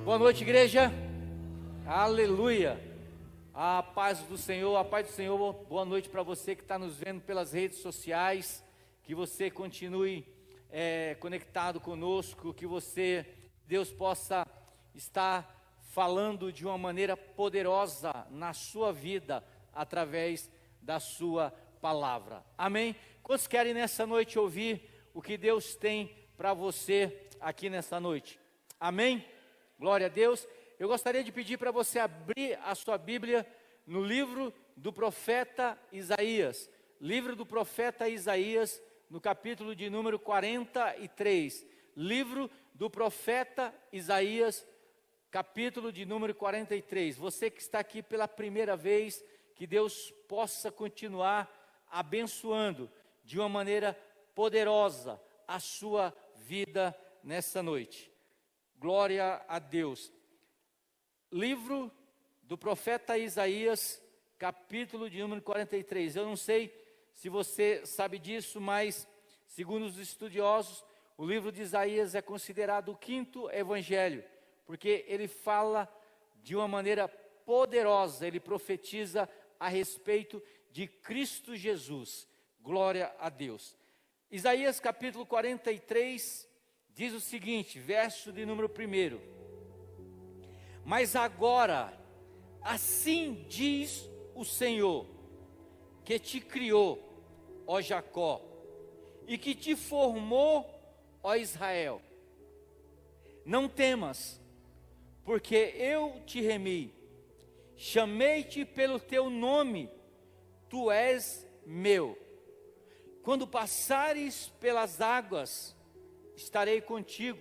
Boa noite, igreja. Aleluia. A paz do Senhor, a paz do Senhor. Boa noite para você que está nos vendo pelas redes sociais. Que você continue conectado conosco. Que Deus possa estar falando de uma maneira poderosa na sua vida através da sua palavra. Amém? Quantos querem nessa noite ouvir o que Deus tem para você aqui nessa noite? Amém? Glória a Deus. Eu gostaria de pedir para você abrir a sua Bíblia no livro do profeta Isaías. Livro do profeta Isaías, no capítulo de número 43. Livro do profeta Isaías, capítulo de número 43. Você que está aqui pela primeira vez, que Deus possa continuar abençoando de uma maneira poderosa a sua vida nessa noite. Glória a Deus. Livro do profeta Isaías, capítulo de número 43. Eu não sei se você sabe disso, mas segundo os estudiosos, o livro de Isaías é considerado o quinto evangelho, porque ele fala de uma maneira poderosa, ele profetiza a respeito de Cristo Jesus. Glória a Deus. Isaías capítulo 43 diz o seguinte, verso de número 1: Mas agora, assim diz o Senhor, que te criou, ó Jacó, e que te formou, ó Israel. Não temas, porque eu te remi, chamei-te pelo teu nome, tu és meu. Quando passares pelas águas, estarei contigo,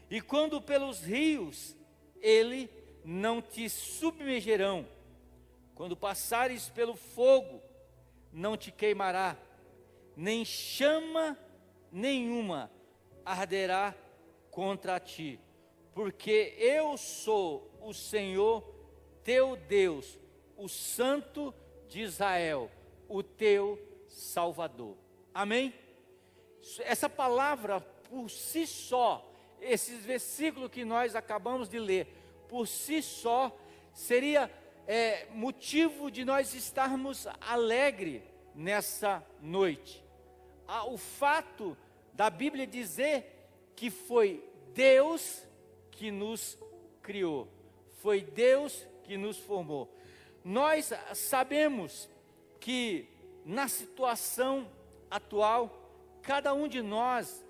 e quando pelos rios, ele não te submergerão. Quando passares pelo fogo, não te queimará, nem chama nenhuma arderá contra ti, porque eu sou o Senhor teu Deus, o Santo de Israel, o teu Salvador. Amém? Essa palavra por si só, esses versículos que nós acabamos de ler, por si só, seria motivo de nós estarmos alegres nessa noite. O fato da Bíblia dizer que foi Deus que nos criou, foi Deus que nos formou. Nós sabemos que na situação atual, cada um de nós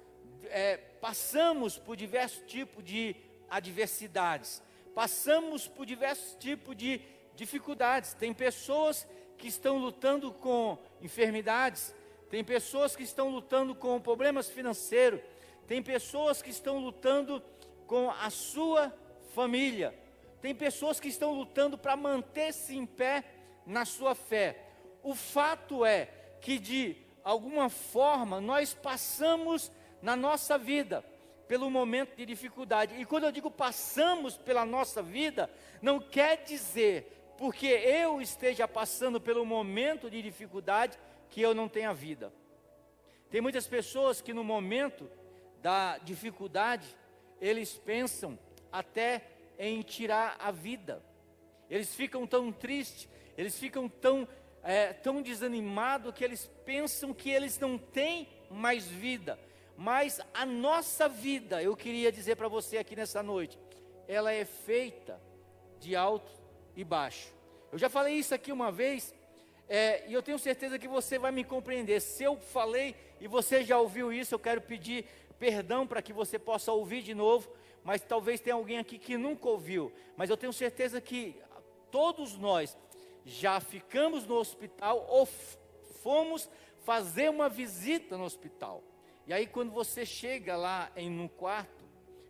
passamos por diversos tipos de adversidades, passamos por diversos tipos de dificuldades. Tem pessoas que estão lutando com enfermidades, tem pessoas que estão lutando com problemas financeiros, tem pessoas que estão lutando com a sua família, tem pessoas que estão lutando para manter-se em pé na sua fé. O fato é que de alguma forma nós passamos na nossa vida pelo momento de dificuldade. E quando eu digo passamos pela nossa vida, não quer dizer porque eu esteja passando pelo momento de dificuldade que eu não tenha vida. Tem muitas pessoas que no momento da dificuldade, eles pensam até em tirar a vida. Eles ficam tão tristes, eles ficam tão desanimados que eles pensam que eles não têm mais vida. Mas a nossa vida, eu queria dizer para você aqui nessa noite, ela é feita de alto e baixo. Eu já falei isso aqui uma vez, e eu tenho certeza que você vai me compreender. Se eu falei e você já ouviu isso, eu quero pedir perdão para que você possa ouvir de novo, mas talvez tenha alguém aqui que nunca ouviu. Mas eu tenho certeza que todos nós já ficamos no hospital ou fomos fazer uma visita no hospital. E aí quando você chega lá no quarto,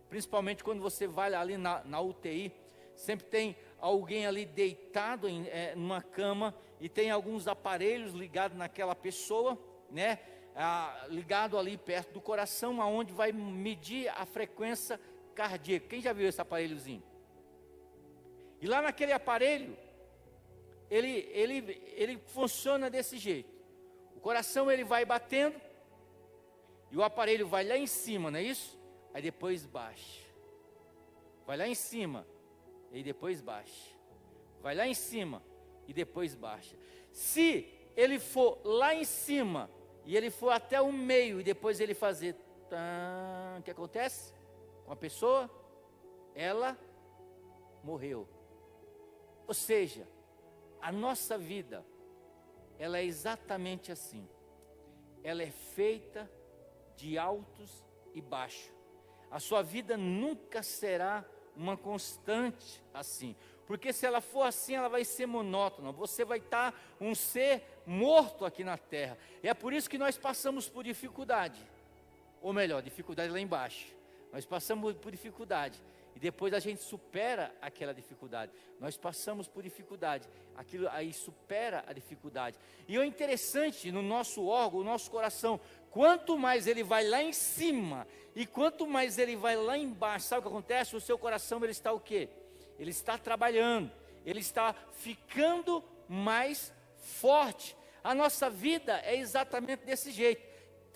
principalmente quando você vai ali na UTI, sempre tem alguém ali deitado numa cama e tem alguns aparelhos ligados naquela pessoa, né? Ligado ali perto do coração, aonde vai medir a frequência cardíaca. Quem já viu esse aparelhozinho? E lá naquele aparelho, ele funciona desse jeito. O coração ele vai batendo e o aparelho vai lá em cima, não é isso? Aí depois baixa. vai lá em cima e depois baixa. Vai lá em cima e depois baixa. Se ele for lá em cima e ele for até o meio e depois ele fazer, o que acontece com a pessoa? Ela morreu. Ou seja, a nossa vida, ela é exatamente assim. Ela é feita de altos e baixos. A sua vida nunca será uma constante assim. Porque se ela for assim, ela vai ser monótona. Você vai estar um ser morto aqui na terra. E é por isso que nós passamos por dificuldade. Ou melhor, dificuldade lá embaixo. Nós passamos por dificuldade. E depois a gente supera aquela dificuldade. Nós passamos por dificuldade. Aquilo aí supera a dificuldade. E o interessante no nosso órgão, o nosso coração, quanto mais ele vai lá em cima e quanto mais ele vai lá embaixo, sabe o que acontece? O seu coração, ele está o quê? Ele está trabalhando, ele está ficando mais forte. A nossa vida é exatamente desse jeito.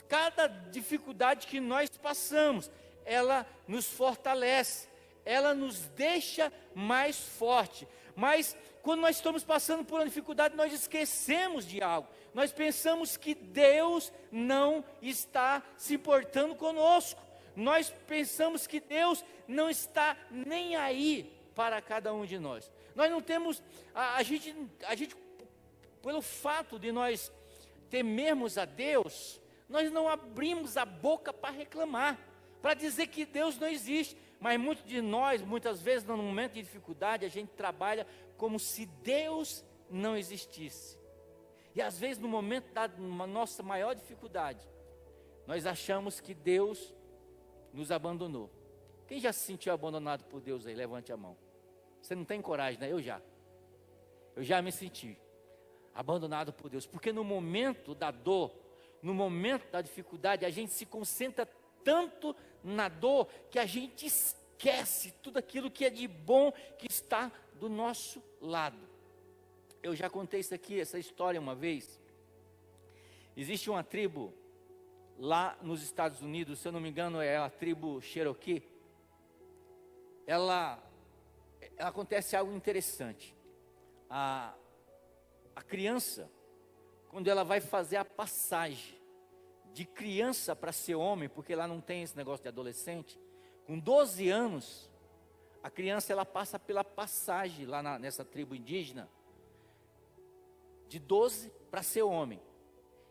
Cada dificuldade que nós passamos, ela nos fortalece, ela nos deixa mais forte. Mas quando nós estamos passando por uma dificuldade, nós esquecemos de algo. Nós pensamos que Deus não está se importando conosco. Nós pensamos que Deus não está nem aí para cada um de nós. Nós não temos, a gente, pelo fato de nós temermos a Deus, nós não abrimos a boca para reclamar, para dizer que Deus não existe. Mas muitos de nós, muitas vezes, no momento de dificuldade, a gente trabalha como se Deus não existisse. E às vezes, no momento da nossa maior dificuldade, nós achamos que Deus nos abandonou. Quem já se sentiu abandonado por Deus aí? Levante a mão. Você não tem coragem, né? Eu já me senti abandonado por Deus. Porque no momento da dor, no momento da dificuldade, a gente se concentra tanto na dor que a gente esquece tudo aquilo que é de bom que está do nosso lado. Eu já contei isso aqui, essa história uma vez. Existe uma tribo lá nos Estados Unidos, se eu não me engano é a tribo Cherokee. Ela acontece algo interessante. A criança, quando ela vai fazer a passagem de criança para ser homem, porque lá não tem esse negócio de adolescente, com 12 anos, a criança ela passa pela passagem lá nessa tribo indígena, de 12 para ser homem.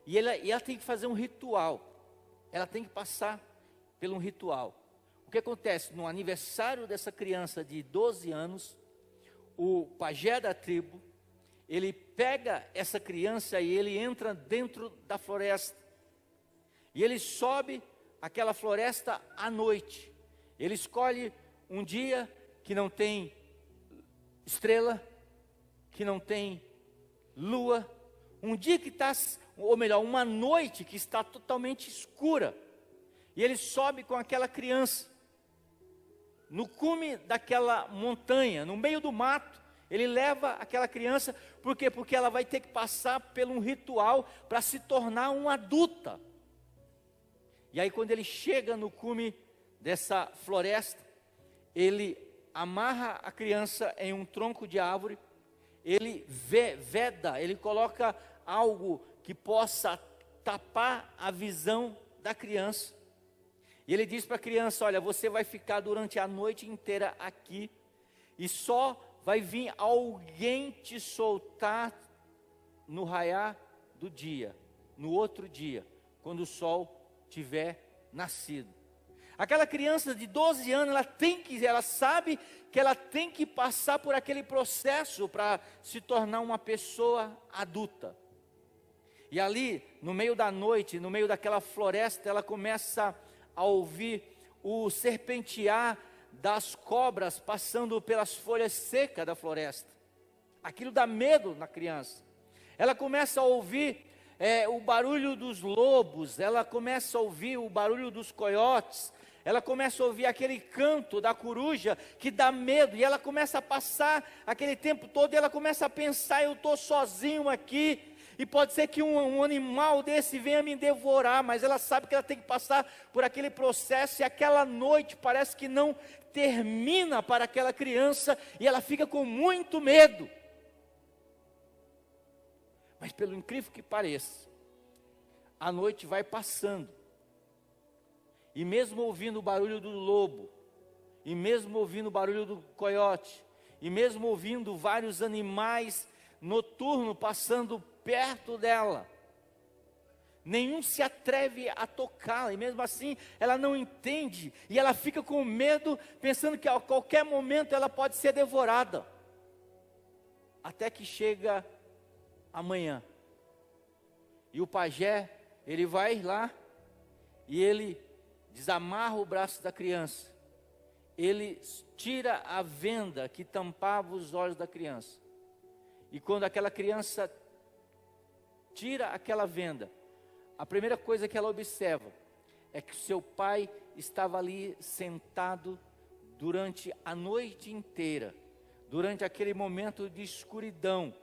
E ela tem que fazer um ritual, ela tem que passar por um ritual. O que acontece? No aniversário dessa criança de 12 anos, o pajé da tribo, ele pega essa criança e ele entra dentro da floresta. E ele sobe aquela floresta à noite. Ele escolhe um dia que não tem estrela, que não tem lua, um dia que está, ou melhor, uma noite que está totalmente escura. E ele sobe com aquela criança no cume daquela montanha, no meio do mato. Ele leva aquela criança, por quê? Porque ela vai ter que passar por um ritual para se tornar uma adulta. E aí quando ele chega no cume dessa floresta, ele amarra a criança em um tronco de árvore, ele veda, ele coloca algo que possa tapar a visão da criança. E ele diz para a criança, olha, você vai ficar durante a noite inteira aqui, e só vai vir alguém te soltar no raiar do dia, no outro dia, quando o sol tiver nascido. Aquela criança de 12 anos, ela sabe que ela tem que passar por aquele processo para se tornar uma pessoa adulta. E ali, no meio da noite, no meio daquela floresta, ela começa a ouvir o serpentear das cobras passando pelas folhas secas da floresta. Aquilo dá medo na criança. Ela começa a ouvir o barulho dos lobos, ela começa a ouvir o barulho dos coiotes, ela começa a ouvir aquele canto da coruja que dá medo, e ela começa a passar aquele tempo todo, e ela começa a pensar, eu estou sozinho aqui, E pode ser que um animal desse venha me devorar, mas ela sabe que ela tem que passar por aquele processo, e aquela noite parece que não termina para aquela criança, e ela fica com muito medo. Mas pelo incrível que pareça, a noite vai passando, e mesmo ouvindo o barulho do lobo, e mesmo ouvindo o barulho do coiote, e mesmo ouvindo vários animais noturnos passando perto dela, nenhum se atreve a tocá-la, e mesmo assim ela não entende, e ela fica com medo, pensando que a qualquer momento ela pode ser devorada, até que chega amanhã, e o pajé, ele vai lá, e ele desamarra o braço da criança, ele tira a venda que tampava os olhos da criança, e quando aquela criança tira aquela venda, a primeira coisa que ela observa é que o seu pai estava ali sentado durante a noite inteira, durante aquele momento de escuridão,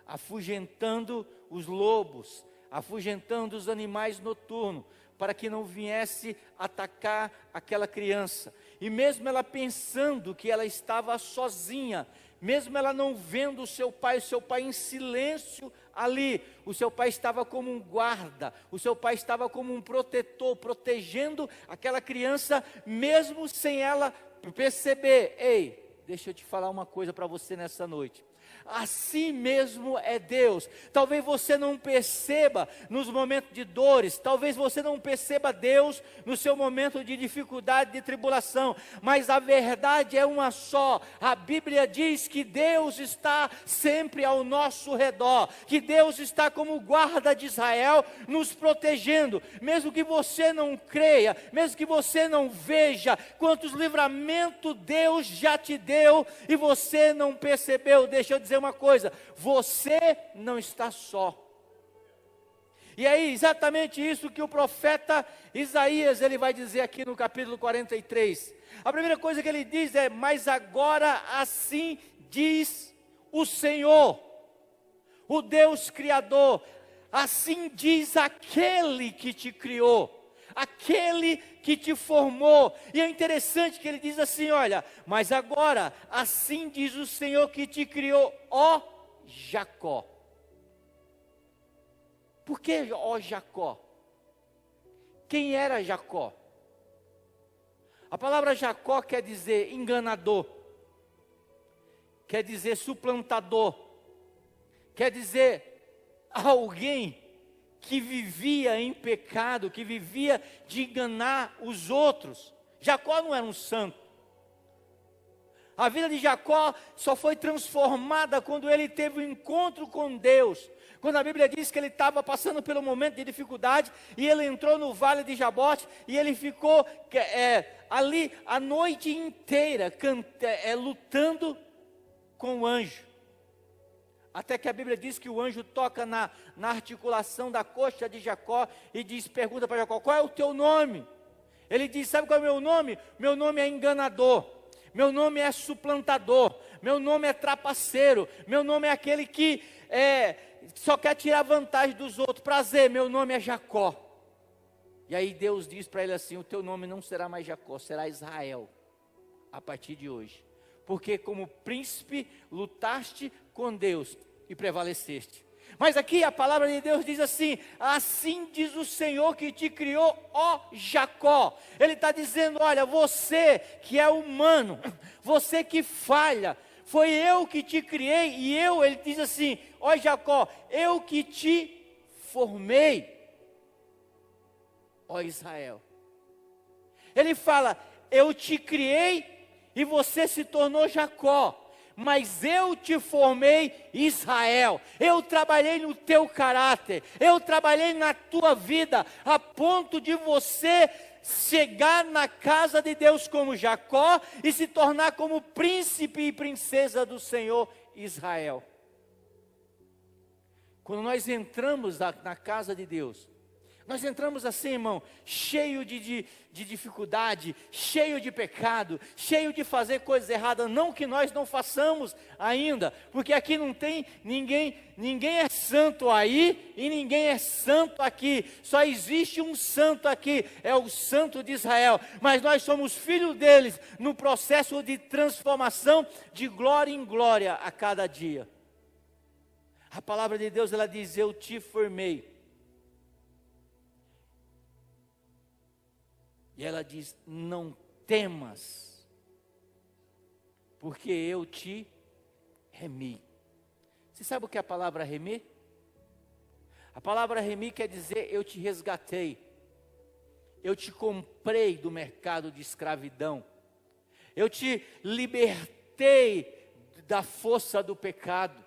afugentando os lobos, afugentando os animais noturnos, para que não viesse atacar aquela criança. E mesmo ela pensando que ela estava sozinha, mesmo ela não vendo o seu pai em silêncio ali, o seu pai estava como um guarda, o seu pai estava como um protetor, protegendo aquela criança, mesmo sem ela perceber. Ei, deixa eu te falar uma coisa para você nessa noite. Assim mesmo é Deus. Talvez você não perceba nos momentos de dores, talvez você não perceba Deus no seu momento de dificuldade, de tribulação, mas a verdade é uma só. A Bíblia diz que Deus está sempre ao nosso redor, que Deus está como guarda de Israel, nos protegendo, mesmo que você não creia, mesmo que você não veja quantos livramentos Deus já te deu e você não percebeu. Deixa eu dizer uma coisa, você não está só. E aí, exatamente isso que o profeta Isaías, ele vai dizer aqui no capítulo 43. A primeira coisa que ele diz é: mas agora assim diz o Senhor, o Deus Criador, assim diz aquele que te criou, aquele que te formou. E é interessante que ele diz assim, olha, mas agora, assim diz o Senhor que te criou, ó Jacó. Por que ó Jacó? Quem era Jacó? A palavra Jacó quer dizer enganador, quer dizer suplantador, quer dizer alguém que vivia em pecado, que vivia de enganar os outros. Jacó não era um santo. A vida de Jacó só foi transformada quando ele teve um encontro com Deus. Quando a Bíblia diz que ele estava passando pelo momento de dificuldade, e ele entrou no vale de Jabote, e ele ficou ali a noite inteira, lutando com o anjo. Até que a Bíblia diz que o anjo toca na articulação da coxa de Jacó e pergunta para Jacó: qual é o teu nome? Ele diz: sabe qual é o meu nome? Meu nome é enganador, meu nome é suplantador, meu nome é trapaceiro, meu nome é aquele que só quer tirar vantagem dos outros. Prazer, meu nome é Jacó. E aí Deus diz para ele assim: o teu nome não será mais Jacó, será Israel, a partir de hoje. Porque como príncipe lutaste com Deus e prevaleceste. Mas aqui a palavra de Deus diz assim: assim diz o Senhor que te criou, ó Jacó. Ele está dizendo: olha, você que é humano, você que falha, foi eu que te criei, e ele diz assim: ó Jacó, eu que te formei, ó Israel. Ele fala: eu te criei e você se tornou Jacó, mas eu te formei Israel. Eu trabalhei no teu caráter, eu trabalhei na tua vida, a ponto de você chegar na casa de Deus como Jacó e se tornar como príncipe e princesa do Senhor Israel. Quando nós entramos na casa de Deus, Nós entramos assim, irmão, cheio de dificuldade, cheio de pecado, cheio de fazer coisas erradas, não que nós não façamos ainda, porque aqui não tem ninguém é santo aí e ninguém é santo aqui, só existe um santo aqui, é o santo de Israel, mas nós somos filhos deles, no processo de transformação de glória em glória a cada dia. A palavra de Deus, ela diz, eu te formei. E ela diz, não temas, porque eu te remi. Você sabe o que é a palavra remir? A palavra remir quer dizer, eu te resgatei. Eu te comprei do mercado de escravidão. Eu te libertei da força do pecado.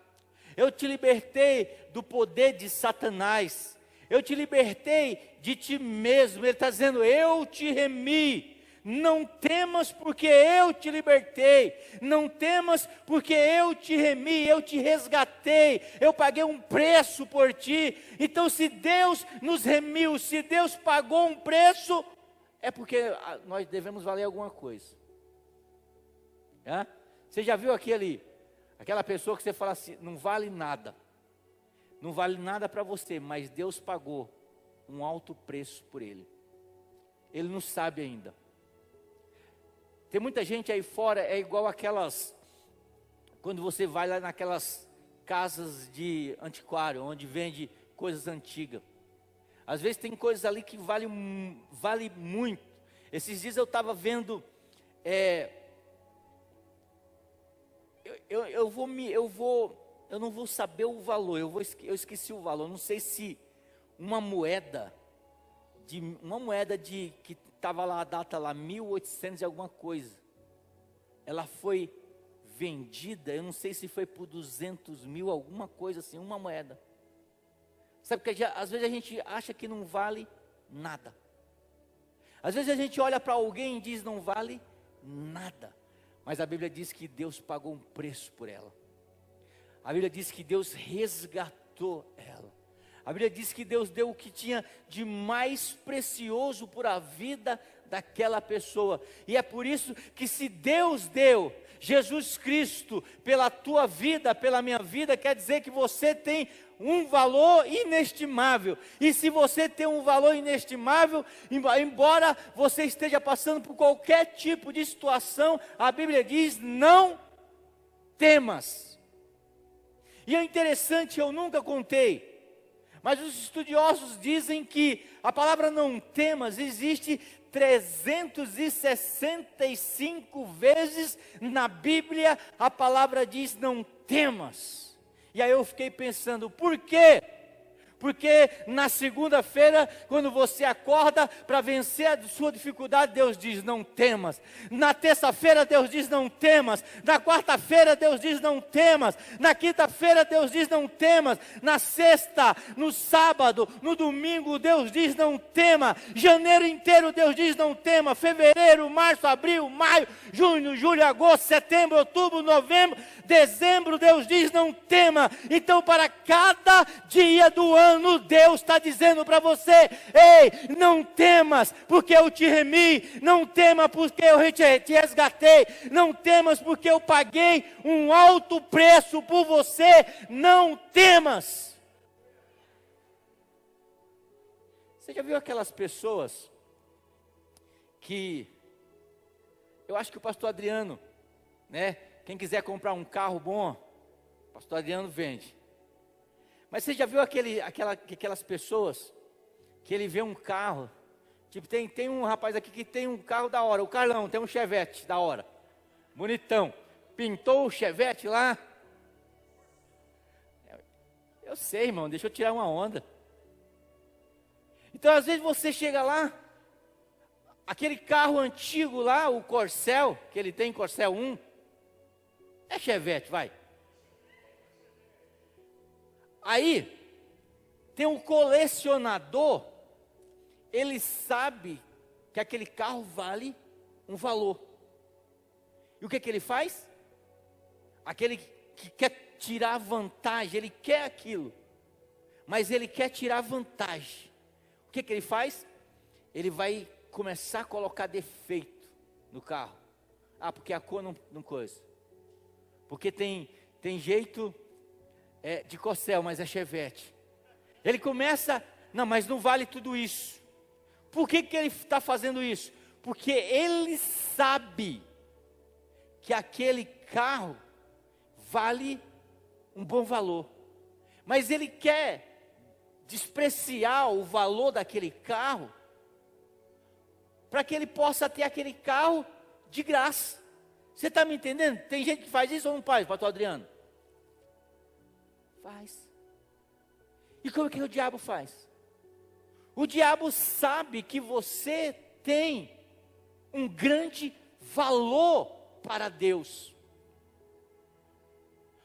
Eu te libertei do poder de Satanás. Eu te libertei de ti mesmo. Ele está dizendo, eu te remi. Não temas porque eu te libertei. Não temas porque eu te remi, eu te resgatei. Eu paguei um preço por ti. Então se Deus nos remiu, se Deus pagou um preço, é porque nós devemos valer alguma coisa. Você já viu aquela pessoa que você fala assim, não vale nada. Não vale nada para você, mas Deus pagou um alto preço por ele. Ele não sabe ainda. Tem muita gente aí fora, é igual aquelas, quando você vai lá naquelas casas de antiquário, onde vende coisas antigas. Às vezes tem coisas ali que vale muito. Esses dias eu estava vendo, eu não vou saber o valor, eu esqueci o valor, não sei se uma moeda que estava lá a data lá, 1800 e alguma coisa, ela foi vendida, eu não sei se foi por 200 mil, alguma coisa assim, uma moeda. Sabe que às vezes a gente acha que não vale nada. Às vezes a gente olha para alguém e diz não vale nada. Mas a Bíblia diz que Deus pagou um preço por ela. A Bíblia diz que Deus resgatou ela. A Bíblia diz que Deus deu o que tinha de mais precioso por a vida daquela pessoa. E é por isso que se Deus deu Jesus Cristo pela tua vida, pela minha vida, quer dizer que você tem um valor inestimável. E se você tem um valor inestimável, embora você esteja passando por qualquer tipo de situação, a Bíblia diz, não temas. E é interessante, eu nunca contei, mas os estudiosos dizem que a palavra não temas existe 365 vezes na Bíblia, a palavra diz não temas. E aí eu fiquei pensando, por quê? Porque na segunda-feira, quando você acorda para vencer a sua dificuldade, Deus diz não temas. Na terça-feira Deus diz não temas. Na quarta-feira Deus diz não temas. Na quinta-feira Deus diz não temas. Na sexta, no sábado, no domingo Deus diz não tema. Janeiro inteiro Deus diz não tema. Fevereiro, março, abril, maio, junho, julho, agosto, setembro, outubro, novembro, dezembro Deus diz não tema. Então para cada dia do ano Deus está dizendo para você, ei, não temas, porque eu te remi, não temas porque eu te resgatei, não temas porque eu paguei um alto preço por você, não temas. Você já viu aquelas pessoas que, eu acho que o pastor Adriano, né, quem quiser comprar um carro bom, o pastor Adriano vende. Mas você já viu aquelas pessoas que ele vê um carro, tipo tem um rapaz aqui que tem um carro da hora, o Carlão tem um Chevette da hora, bonitão, pintou o Chevette lá, eu sei irmão, deixa eu tirar uma onda. Então às vezes você chega lá, aquele carro antigo lá, o Corcel, que ele tem, Corcel 1, é Chevette, vai. Aí, tem um colecionador, ele sabe que aquele carro vale um valor. E o que ele faz? Aquele que quer tirar vantagem, ele quer aquilo, mas ele quer tirar vantagem. O que ele faz? Ele vai começar a colocar defeito no carro. Ah, porque a cor não coisa. Porque tem jeito de Corcel, mas é Chevette. Ele começa, não, mas não vale tudo isso. Por que ele está fazendo isso? Porque ele sabe que aquele carro vale um bom valor. Mas ele quer despreciar o valor daquele carro, para que ele possa ter aquele carro de graça. Você está me entendendo? Tem gente que faz isso ou não faz, pastor Adriano? Faz. E como é que o diabo faz? O diabo sabe que você tem um grande valor para Deus.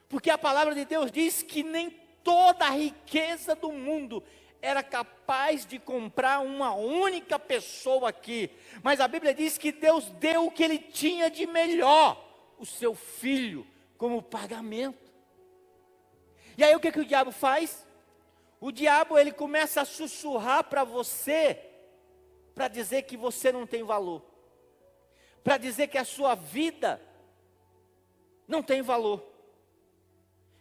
Porque a palavra de Deus diz que nem toda a riqueza do mundo era capaz de comprar uma única pessoa aqui. Mas a Bíblia diz que Deus deu o que ele tinha de melhor, o seu filho, como pagamento. E aí o que o diabo faz? O diabo, ele começa a sussurrar para você, para dizer que você não tem valor, para dizer que a sua vida não tem valor,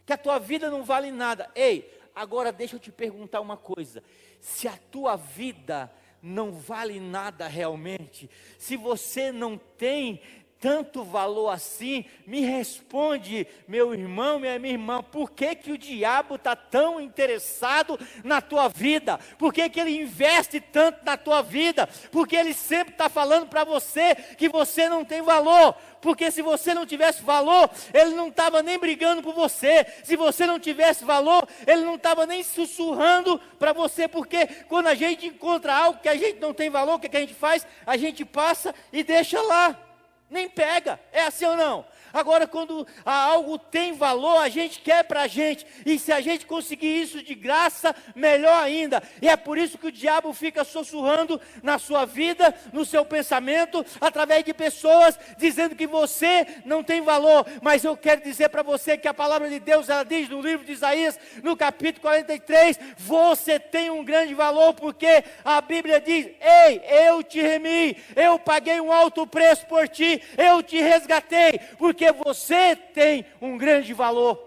que a tua vida não vale nada. Ei, agora deixa eu te perguntar uma coisa: se a tua vida não vale nada realmente, se você não tem tanto valor assim, me responde, meu irmão, minha irmã, por que o diabo está tão interessado na tua vida? Por que ele investe tanto na tua vida? Porque ele sempre está falando para você que você não tem valor. Porque se você não tivesse valor, ele não estava nem brigando por você. Se você não tivesse valor, ele não estava nem sussurrando para você. Porque quando a gente encontra algo que a gente não tem valor, o que a gente faz? A gente passa e deixa lá. Nem pega, é assim ou não? Agora, quando algo tem valor, a gente quer para a gente, e se a gente conseguir isso de graça, melhor ainda. E é por isso que o diabo fica sussurrando na sua vida, no seu pensamento, através de pessoas dizendo que você não tem valor. Mas eu quero dizer para você que a palavra de Deus, ela diz no livro de Isaías, no capítulo 43, você tem um grande valor, porque a Bíblia diz: ei, eu te remi, eu paguei um alto preço por ti, eu te resgatei, porque você tem um grande valor.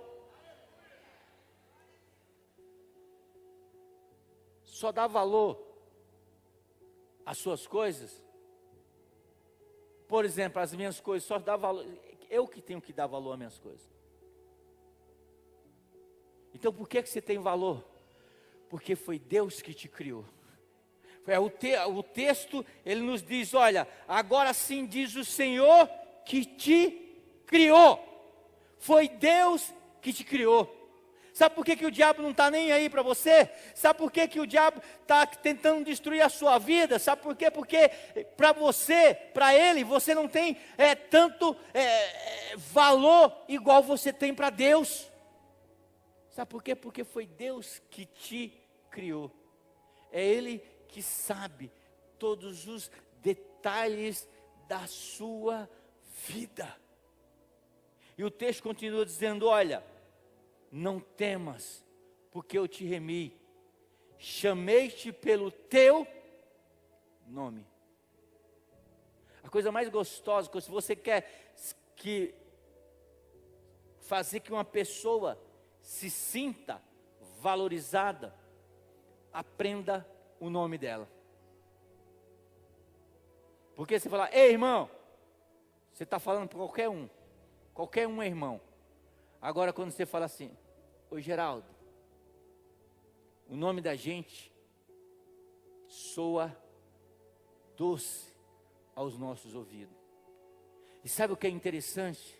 Só dá valor às suas coisas. Por exemplo, as minhas coisas, só dá valor. Eu que tenho que dar valor às minhas coisas. Então por que você tem valor? Porque foi Deus que te criou. O texto, ele nos diz: olha, agora sim diz o Senhor que te criou. Foi Deus que te criou. Sabe por que o diabo não está nem aí para você? Sabe por que o diabo está tentando destruir a sua vida? Sabe por quê? Porque para você, para ele, você não tem tanto valor igual você tem para Deus. Sabe por quê? Porque foi Deus que te criou. É Ele que sabe todos os detalhes da sua vida. E o texto continua dizendo: olha, não temas, porque eu te remi, chamei-te pelo teu nome. A coisa mais gostosa, se você quer fazer que uma pessoa se sinta valorizada, aprenda o nome dela. Porque você fala: ei, irmão, você está falando para qualquer um é irmão. Agora quando você fala assim: oi, Geraldo, o nome da gente soa doce aos nossos ouvidos. E sabe o que é interessante?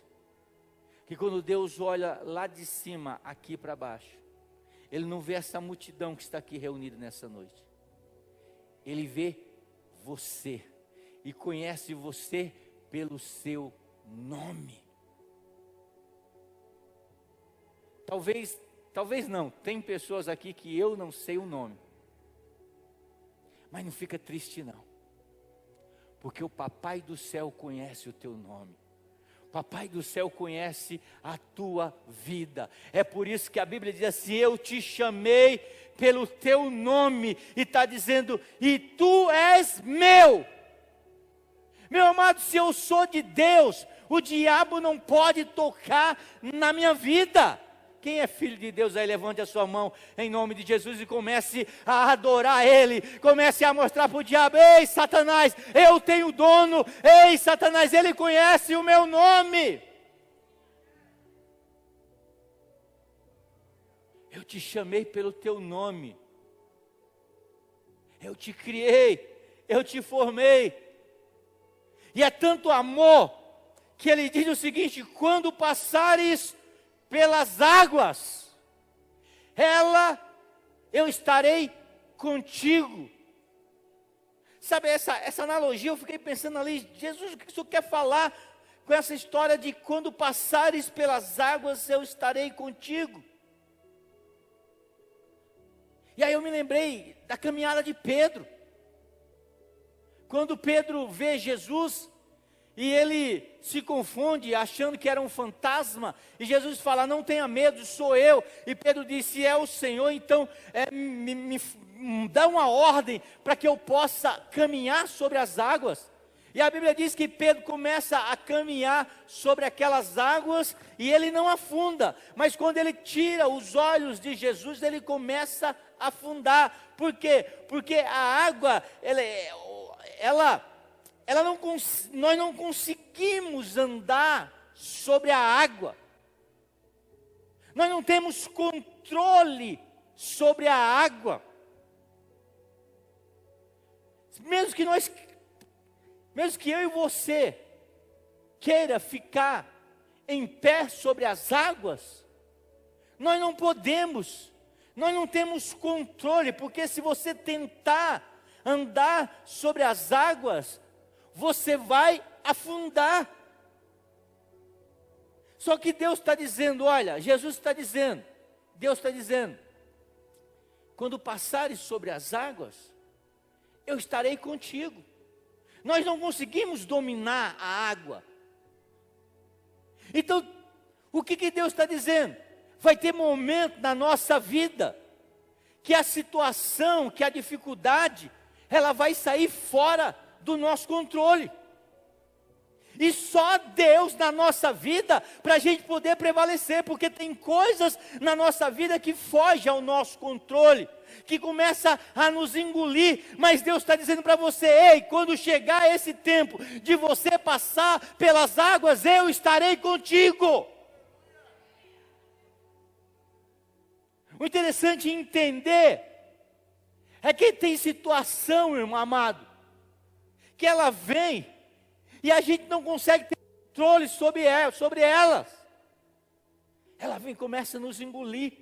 Que quando Deus olha lá de cima, aqui para baixo, Ele não vê essa multidão que está aqui reunida nessa noite. Ele vê você e conhece você pelo seu nome. Talvez não, tem pessoas aqui que eu não sei o nome. Mas não fica triste não. Porque o Papai do céu conhece o teu nome. Papai do céu conhece a tua vida. É por isso que a Bíblia diz assim: eu te chamei pelo teu nome, e está dizendo, e tu és meu. Meu amado, se eu sou de Deus, o diabo não pode tocar na minha vida. Quem é filho de Deus aí, levante a sua mão em nome de Jesus e comece a adorar Ele. Comece a mostrar para o diabo: ei Satanás, eu tenho dono. Ei Satanás, Ele conhece o meu nome. Eu te chamei pelo teu nome. Eu te criei, eu te formei. E é tanto amor que Ele diz o seguinte: quando passares pelas águas, eu estarei contigo. Sabe, essa analogia, eu fiquei pensando ali: Jesus, o que o Senhor quer falar com essa história de quando passares pelas águas, eu estarei contigo? E aí eu me lembrei da caminhada de Pedro. Quando Pedro vê Jesus, e ele se confunde, achando que era um fantasma, e Jesus fala: não tenha medo, sou eu. E Pedro disse: se é o Senhor, então me dá uma ordem para que eu possa caminhar sobre as águas. E a Bíblia diz que Pedro começa a caminhar sobre aquelas águas, e ele não afunda, mas quando ele tira os olhos de Jesus, ele começa a afundar. Por quê? Porque a água, nós não conseguimos andar sobre a água. Nós não temos controle sobre a água. Mesmo que eu e você queira ficar em pé sobre as águas, nós não podemos. Nós não temos controle, porque se você tentar andar sobre as águas, você vai afundar. Só que Deus está dizendo, olha, Jesus está dizendo, Deus está dizendo: quando passares sobre as águas, eu estarei contigo. Nós não conseguimos dominar a água. Então, o que Deus está dizendo? Vai ter momento na nossa vida que a situação, que a dificuldade, ela vai sair fora do nosso controle. E só Deus na nossa vida, para a gente poder prevalecer, porque tem coisas na nossa vida que fogem ao nosso controle, que começa a nos engolir, mas Deus está dizendo para você: ei, quando chegar esse tempo de você passar pelas águas, eu estarei contigo. O interessante em entender é que tem situação, irmão amado, que ela vem e a gente não consegue ter controle sobre elas. Ela vem e começa a nos engolir.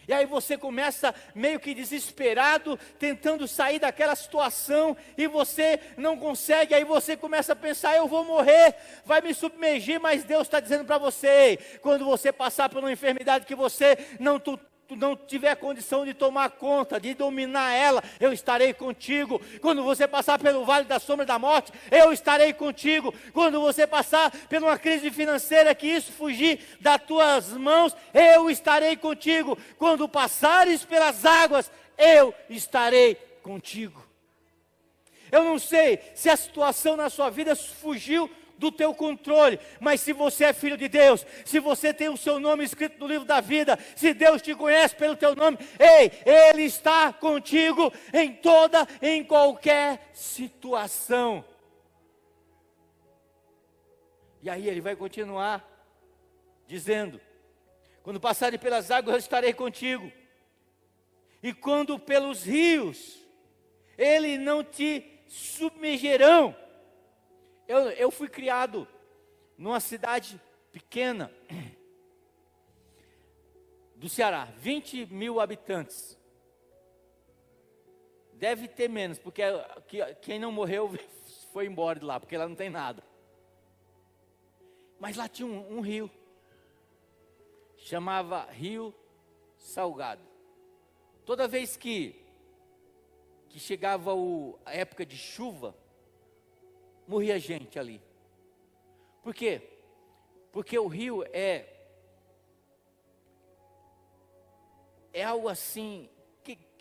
E aí você começa meio que desesperado, tentando sair daquela situação, e você não consegue. Aí você começa a pensar: eu vou morrer, vai me submergir. Mas Deus está dizendo para você: ei, quando você passar por uma enfermidade que você não tiver condição de tomar conta, de dominar ela, eu estarei contigo. Quando você passar pelo vale da sombra da morte, eu estarei contigo. Quando você passar por uma crise financeira, que isso fugir das tuas mãos, eu estarei contigo. Quando passares pelas águas, eu estarei contigo. Eu não sei se a situação na sua vida fugiu do teu controle, mas se você é filho de Deus, se você tem o seu nome escrito no livro da vida, se Deus te conhece pelo teu nome, ei, Ele está contigo em qualquer situação. E aí Ele vai continuar dizendo: quando passarem pelas águas, eu estarei contigo, e quando pelos rios, eles não te submergerão. Eu fui criado numa cidade pequena do Ceará, 20 mil habitantes. Deve ter menos, porque quem não morreu foi embora de lá, porque lá não tem nada. Mas lá tinha um rio, chamava Rio Salgado. Toda vez que chegava a época de chuva, morria gente ali, Por quê? Porque o rio é algo assim,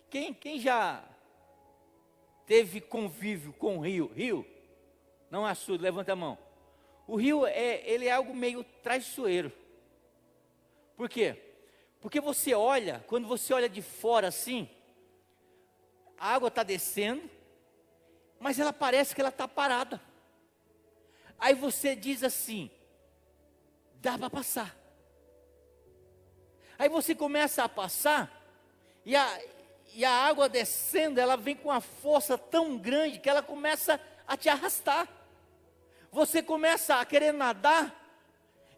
quem já teve convívio com o rio? Rio, não assude, levanta a mão. O rio ele é algo meio traiçoeiro. Por quê? Porque você olha, quando você olha de fora assim, a água está descendo, mas ela parece que ela está parada. Aí você diz assim, dá para passar. Aí você começa a passar, e a água descendo, ela vem com uma força tão grande, que ela começa a te arrastar. Você começa a querer nadar,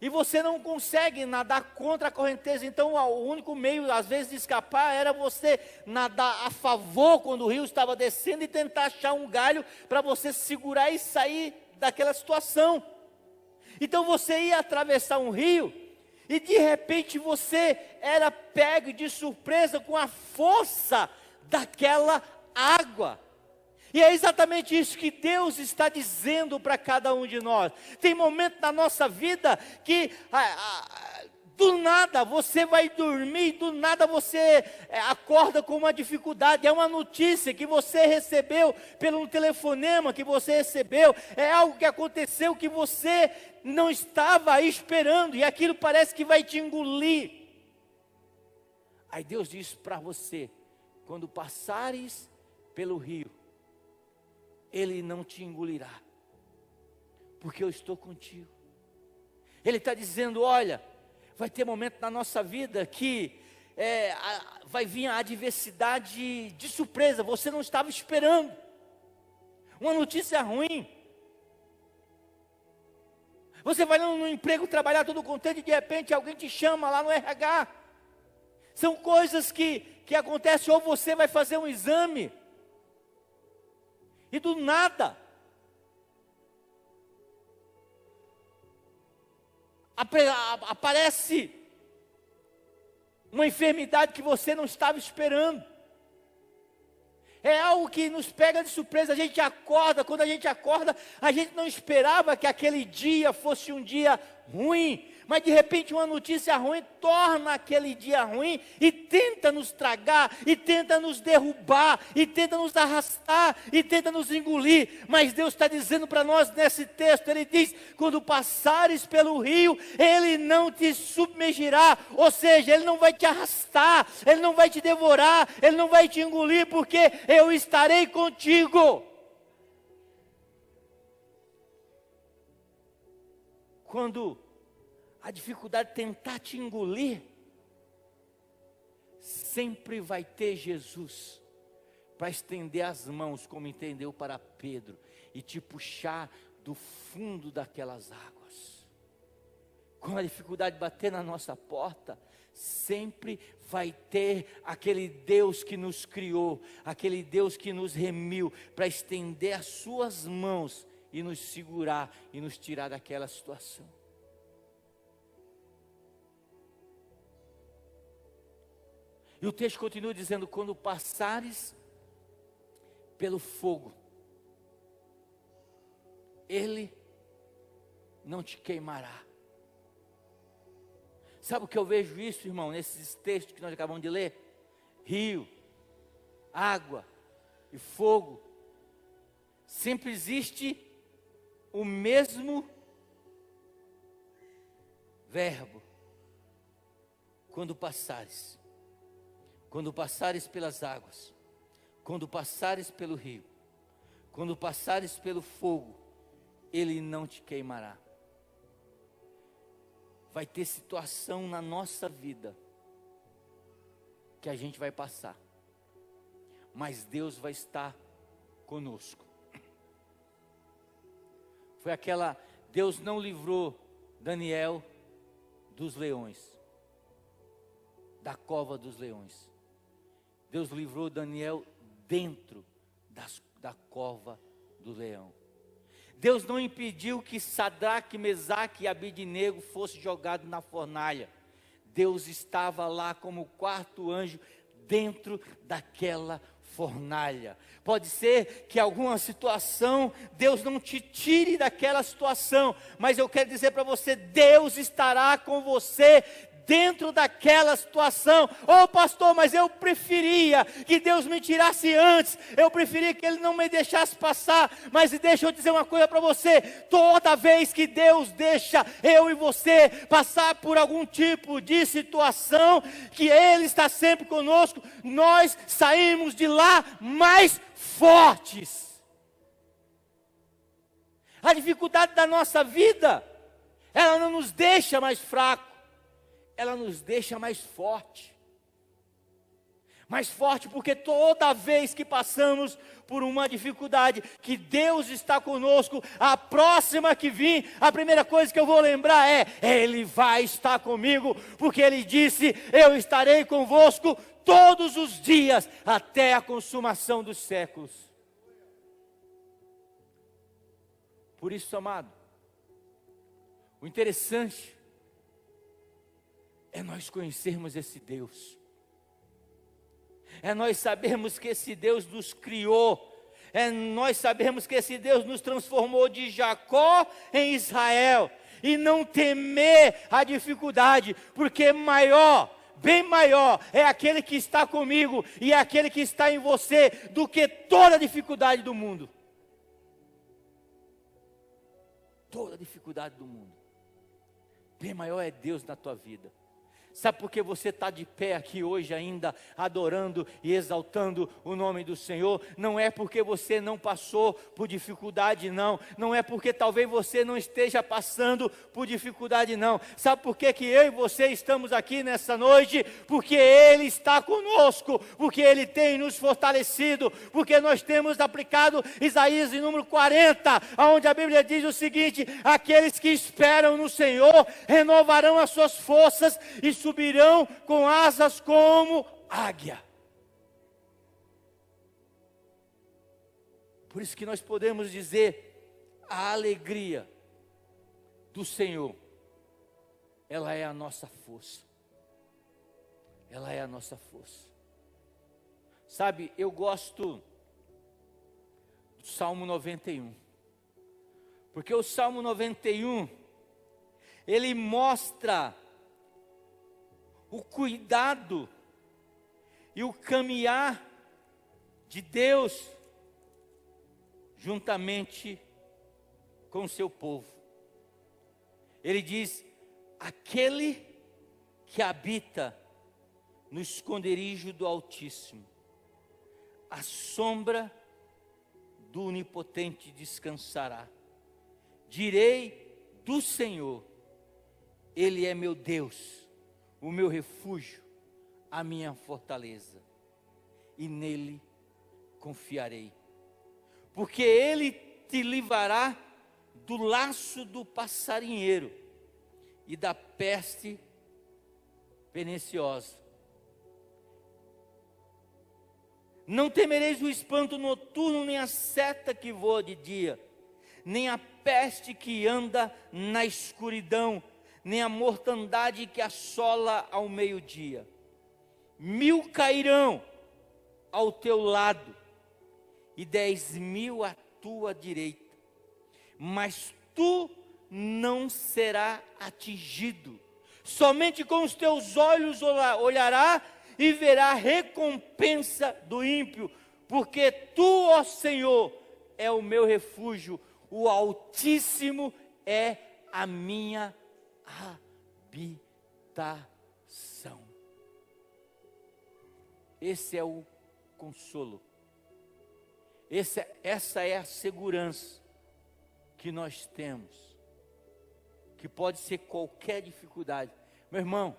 e você não consegue nadar contra a correnteza. Então o único meio às vezes de escapar era você nadar a favor quando o rio estava descendo, e tentar achar um galho para você segurar e sair daquela situação. Então você ia atravessar um rio, e de repente você era pego de surpresa com a força daquela água. E é exatamente isso que Deus está dizendo para cada um de nós. Tem momento na nossa vida que do nada você vai dormir, do nada você acorda com uma dificuldade. É uma notícia que você recebeu pelo telefonema que você recebeu. É algo que aconteceu que você não estava esperando, e aquilo parece que vai te engolir. Aí Deus diz para você: quando passares pelo rio, ele não te engolirá, porque eu estou contigo. Ele está dizendo: olha, vai ter momento na nossa vida que vai vir a adversidade de surpresa, você não estava esperando, uma notícia ruim. Você vai no emprego trabalhar todo contente, e de repente alguém te chama lá no RH. São coisas que acontecem, ou você vai fazer um exame, e do nada aparece uma enfermidade que você não estava esperando. É algo que nos pega de surpresa. A gente acorda, quando a gente acorda, a gente não esperava que aquele dia fosse um dia ruim, mas de repente uma notícia ruim torna aquele dia ruim, e tenta nos tragar, e tenta nos derrubar, e tenta nos arrastar, e tenta nos engolir. Mas Deus está dizendo para nós nesse texto, Ele diz: quando passares pelo rio, Ele não te submergirá, ou seja, Ele não vai te arrastar, Ele não vai te devorar, Ele não vai te engolir, porque eu estarei contigo. Quando a dificuldade tentar te engolir, sempre vai ter Jesus para estender as mãos, como entendeu para Pedro, e te puxar do fundo daquelas águas. Quando a dificuldade bater na nossa porta, sempre vai ter aquele Deus que nos criou, aquele Deus que nos remiu, para estender as suas mãos e nos segurar e nos tirar daquela situação. E o texto continua dizendo: quando passares pelo fogo, ele não te queimará. Sabe o que eu vejo isso, irmão, nesses textos que nós acabamos de ler? Rio, água e fogo. Sempre existe o mesmo verbo. Quando passares. Quando passares pelas águas, quando passares pelo rio, quando passares pelo fogo, ele não te queimará. Vai ter situação na nossa vida que a gente vai passar, mas Deus vai estar conosco. Foi Deus não livrou Daniel dos leões, da cova dos leões. Deus livrou Daniel dentro da cova do leão. Deus não impediu que Sadraque, Mesaque e Abednego fossem jogados na fornalha. Deus estava lá como quarto anjo dentro daquela fornalha. Pode ser que alguma situação, Deus não te tire daquela situação, mas eu quero dizer para você, Deus estará com você dentro daquela situação. Pastor, mas eu preferia que Deus me tirasse antes, eu preferia que Ele não me deixasse passar. Mas deixa eu dizer uma coisa para você, toda vez que Deus deixa eu e você passar por algum tipo de situação, que Ele está sempre conosco, nós saímos de lá mais fortes. A dificuldade da nossa vida, ela não nos deixa mais fracos, ela nos deixa mais forte. Mais forte porque toda vez que passamos por uma dificuldade, que Deus está conosco, a próxima que vir, a primeira coisa que eu vou lembrar é: Ele vai estar comigo, porque Ele disse: eu estarei convosco todos os dias, até a consumação dos séculos. Por isso, amado, o interessante é nós conhecermos esse Deus, é nós sabermos que esse Deus nos criou, é nós sabermos que esse Deus nos transformou de Jacó em Israel, e não temer a dificuldade, porque maior, bem maior, é aquele que está comigo, e é aquele que está em você, do que toda a dificuldade do mundo. Toda a dificuldade do mundo, bem maior é Deus na tua vida. Sabe por que você está de pé aqui hoje ainda, adorando e exaltando o nome do Senhor? Não é porque você não passou por dificuldade, não. Não é porque talvez você não esteja passando por dificuldade, não. Sabe por que eu e você estamos aqui nessa noite? Porque Ele está conosco, porque Ele tem nos fortalecido, porque nós temos aplicado Isaías em número 40, onde a Bíblia diz o seguinte: aqueles que esperam no Senhor renovarão as suas forças e subirão com asas como águia. Por isso que nós podemos dizer: a alegria do Senhor, ela é a nossa força. Ela é a nossa força. Sabe, eu gosto do Salmo 91, porque o Salmo 91, ele mostra o cuidado e o caminhar de Deus juntamente com o seu povo. Ele diz: aquele que habita no esconderijo do Altíssimo, a sombra do Onipotente descansará. Direi do Senhor: Ele é meu Deus, o meu refúgio, a minha fortaleza, e nele confiarei. Porque Ele te livrará do laço do passarinheiro e da peste perniciosa. Não temereis o espanto noturno, nem a seta que voa de dia, nem a peste que anda na escuridão, nem a mortandade que assola ao meio-dia. 1000 cairão ao teu lado, e 10.000 à tua direita, mas tu não serás atingido. Somente com os teus olhos olhará e verá a recompensa do ímpio, porque tu, ó Senhor, é o meu refúgio, o Altíssimo é a minha habitação. Esse é o consolo, essa é a segurança que nós temos, que pode ser qualquer dificuldade. Meu irmão,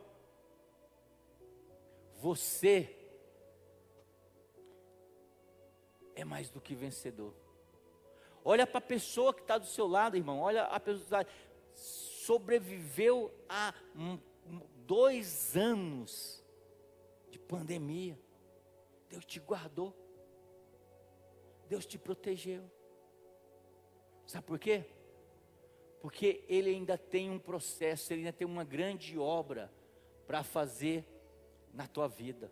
você é mais do que vencedor. Olha para a pessoa que está do seu lado, irmão. Olha a pessoa que sobreviveu a 2 anos de pandemia. Deus te guardou. Deus te protegeu. Sabe por quê? Porque Ele ainda tem um processo, Ele ainda tem uma grande obra para fazer na tua vida.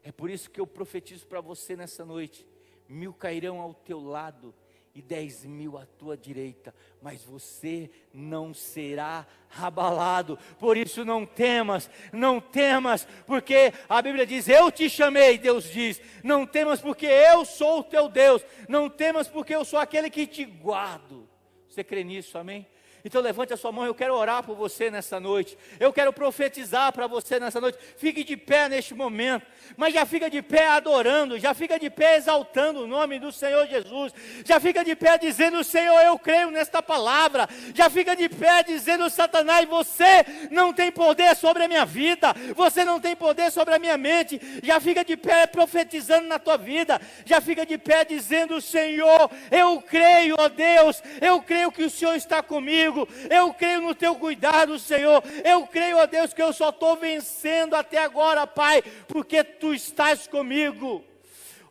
É por isso que eu profetizo para você nessa noite: 1000 cairão ao teu lado e 10.000 à tua direita, mas você não será abalado. Por isso não temas, não temas, porque a Bíblia diz: eu te chamei. Deus diz: não temas, porque eu sou o teu Deus. Não temas, porque eu sou aquele que te guardo. Você crê nisso, amém? Então levante a sua mão, eu quero orar por você nessa noite, eu quero profetizar para você nessa noite. Fique de pé neste momento, mas já fica de pé adorando, já fica de pé exaltando o nome do Senhor Jesus, já fica de pé dizendo: Senhor, eu creio nesta palavra. Já fica de pé dizendo: Satanás, você não tem poder sobre a minha vida, você não tem poder sobre a minha mente. Já fica de pé profetizando na tua vida, já fica de pé dizendo: Senhor, eu creio, ó Deus, eu creio que o Senhor está comigo. Eu creio no teu cuidado, Senhor. Eu creio, ó Deus, que eu só estou vencendo até agora, Pai, porque tu estás comigo.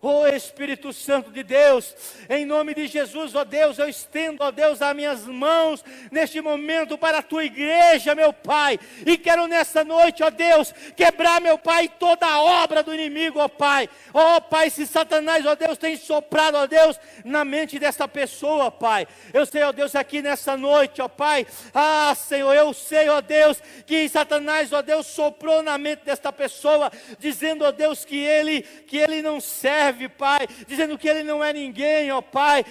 Oh Espírito Santo de Deus, em nome de Jesus, ó Deus, eu estendo, ó Deus, as minhas mãos neste momento para a tua igreja, meu Pai, e quero nessa noite, ó Deus, quebrar, meu Pai, toda a obra do inimigo, ó Pai. Ó Pai, se Satanás, ó Deus, tem soprado, ó Deus, na mente desta pessoa, Pai, eu sei, ó Deus, aqui nessa noite, ó Pai, Senhor, eu sei, ó Deus, que Satanás, ó Deus, soprou na mente desta pessoa, dizendo, ó Deus, que ele não serve, Pai, dizendo que ele não é ninguém, ó Pai,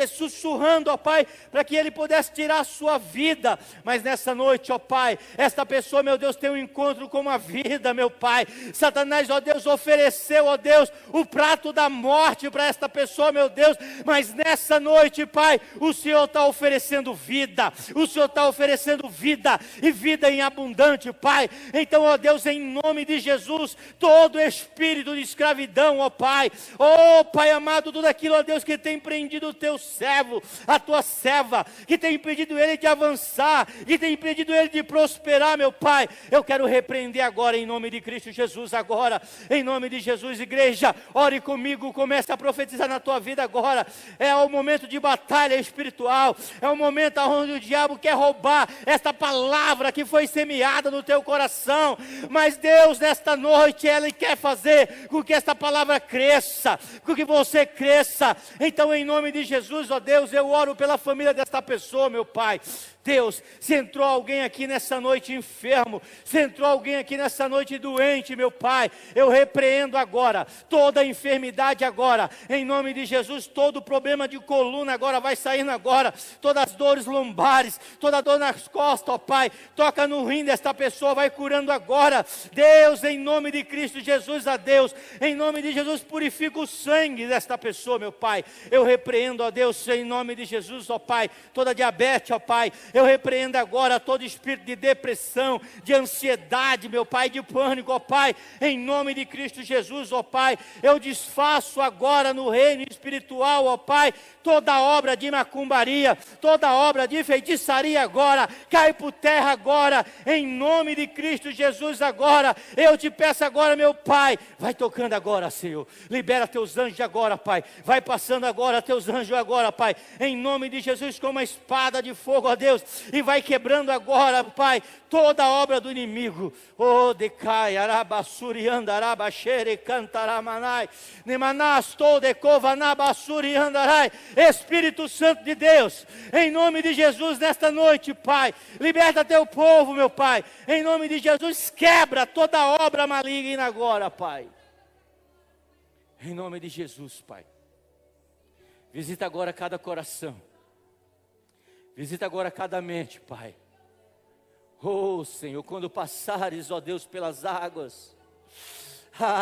sussurrando, ó Pai, para que ele pudesse tirar a sua vida. Mas nessa noite, ó Pai, esta pessoa, meu Deus, tem um encontro com a vida, meu Pai. Satanás, ó Deus, ofereceu, ó Deus, o prato da morte para esta pessoa, meu Deus, mas nessa noite, Pai, o Senhor está oferecendo vida, o Senhor está oferecendo vida, e vida em abundante, Pai. Então, ó Deus, em nome de Jesus, todo espírito de escravidão, ó Pai, oh Pai amado, tudo aquilo, ó Deus, que tem prendido o teu servo, a tua serva, que tem impedido ele de avançar, que tem impedido ele de prosperar, meu Pai, eu quero repreender agora, em nome de Cristo Jesus, agora, em nome de Jesus. Igreja, ore comigo, comece a profetizar na tua vida agora. É o momento de batalha espiritual, é o momento onde o diabo quer roubar esta palavra que foi semeada no teu coração, mas Deus, nesta noite, Ele quer fazer com que esta palavra cresça, com que você cresça. Então, em nome de Jesus, ó Deus, eu oro pela família desta pessoa, meu Pai. Deus, se entrou alguém aqui nessa noite enfermo, se entrou alguém aqui nessa noite doente, meu Pai, eu repreendo agora toda enfermidade agora, em nome de Jesus. Todo problema de coluna agora vai saindo agora, todas as dores lombares, toda dor nas costas, ó Pai, toca no rim desta pessoa, vai curando agora. Deus, em nome de Cristo Jesus, a Deus, em nome de Jesus, purifica o sangue desta pessoa, meu Pai. Eu repreendo, ó Deus, em nome de Jesus, ó Pai, toda diabetes, ó Pai, eu repreendo agora todo espírito de depressão, de ansiedade, meu Pai, de pânico, ó Pai, em nome de Cristo Jesus, ó Pai. Eu desfaço agora no reino espiritual, ó Pai, toda obra de macumbaria, toda obra de feitiçaria agora, cai por terra agora, em nome de Cristo Jesus agora. Eu te peço agora, meu Pai, vai tocando agora, Senhor, libera teus anjos agora, Pai, vai passando agora teus anjos agora, Pai, em nome de Jesus, com uma espada de fogo, ó Deus, e vai quebrando agora, Pai, toda a obra do inimigo. Oh, decai, arabassuri, andaraba, xere, cantaramanai, nemanas, tode, covanabassuri, andarai. Espírito Santo de Deus, em nome de Jesus, nesta noite, Pai, liberta teu povo, meu Pai, em nome de Jesus, quebra toda obra maligna agora, Pai, em nome de Jesus, Pai. Visita agora cada coração, visita agora cada mente, Pai. Oh Senhor, quando passares, ó Deus, pelas águas,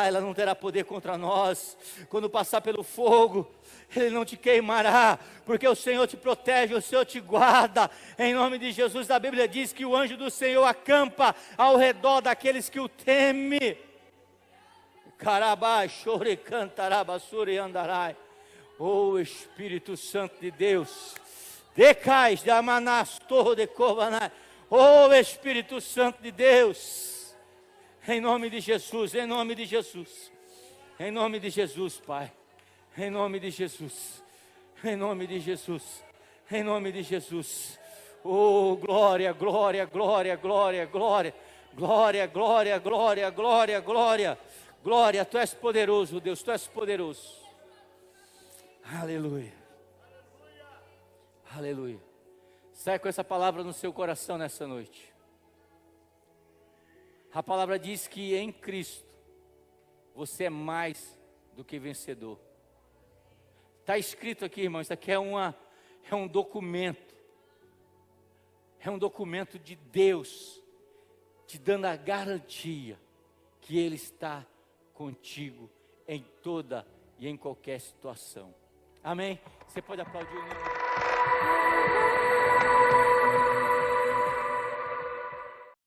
ela não terá poder contra nós. Quando passar pelo fogo, ele não te queimará, porque o Senhor te protege, o Senhor te guarda, em nome de Jesus. A Bíblia diz que o anjo do Senhor acampa ao redor daqueles que o temem. Carabai, chore, cantaraba, suri, andarai. Oh Espírito Santo de Deus, decais, de amanás, torre de covanai. Oh Espírito Santo de Deus, em nome de Jesus, em nome de Jesus, em nome de Jesus, Pai, em nome de Jesus, em nome de Jesus, em nome de Jesus. Oh glória, glória, glória, glória, glória, glória, glória, glória, glória, glória, Glória, Tu és poderoso, Deus, Tu és poderoso. Aleluia. Aleluia. Sai com essa palavra no seu coração nessa noite. A palavra diz que em Cristo você é mais do que vencedor. Está escrito aqui, irmão, isso aqui é um documento. É um documento de Deus te dando a garantia que Ele está contigo em toda e em qualquer situação. Amém? Você pode aplaudir o nome.